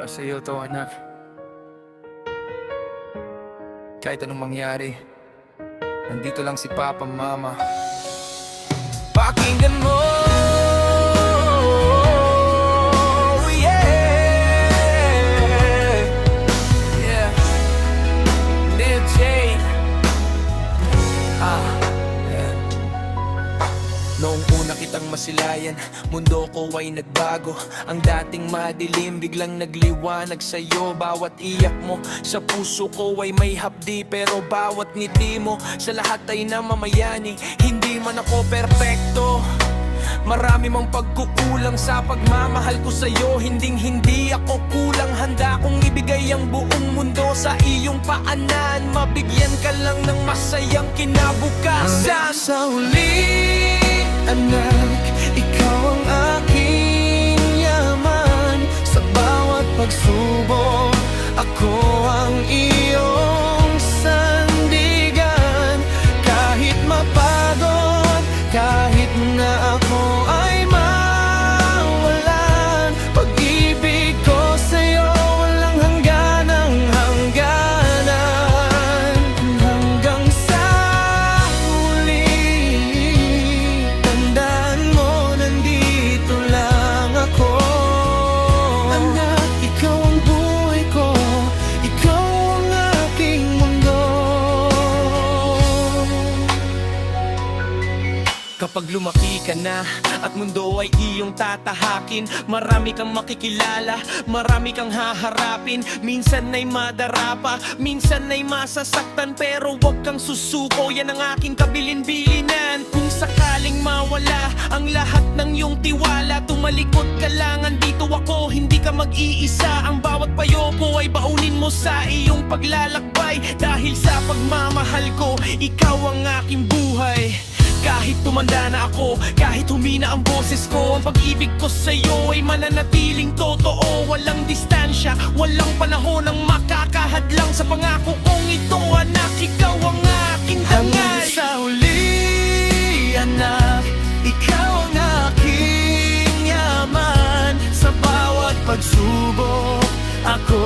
Para sa'yo to, anak. Kahit anong mangyari, nandito lang si Papa, Mama. Pakinggan mo, yeah, yeah, Lil J. Yeah. Noong una kitang masilayan, mundo ko ay nagbago. Ang dating madilim, biglang nagliwanag sa'yo. Bawat iyak mo sa puso ko ay may hapdi, pero bawat ngiti mo sa lahat ay namamayani. Hindi man ako perpekto, marami mang pagkukulang sa pagmamahal ko sa'yo. Hindi ako kulang, handa kong ibigay ang buong mundo sa iyong paanan. Mabigyan ka lang ng masayang kinabukasan. Sa huli, anak, ikaw ang aking yaman. Sa bawat pagsubok, ako ang iyong sandigan. Kahit mapagod, kahit na ako ay mawalan, pag-ibig ko sa'yo walang hangganang hangganan. Hanggang sa huli, tandaan mo nandito lang ako. Anak, ikaw ang buhay ko, ikaw ang aking mundo. Kapag lumaki ka na at mundo ay iyong tatahakin, marami kang makikilala, marami kang haharapin. Minsan ay madarapa, minsan ay masasaktan, pero wag kang susuko, yan ang aking kabilin-bilinan. Kung sakaling mawala ang lahat ng iyong tiwala, tumalikod ka lang, andito ako, hindi ka mag-iisa. Ang bawat payo ko ay baunin mo sa iyong paglalakbay. Dahil sa pagmamahal ko, ikaw ang aking buhay. Kahit tumanda na ako, kahit humina ang boses ko, ang pag-ibig ko sa'yo ay mananatiling totoo. Walang distansya, walang panahon ang makakahadlang sa pangako kong ito. Anak, ikaw ang aking dangal. Hanggang sa huli, anak, ikaw ang aking yaman. Sa bawat pagsubok, ako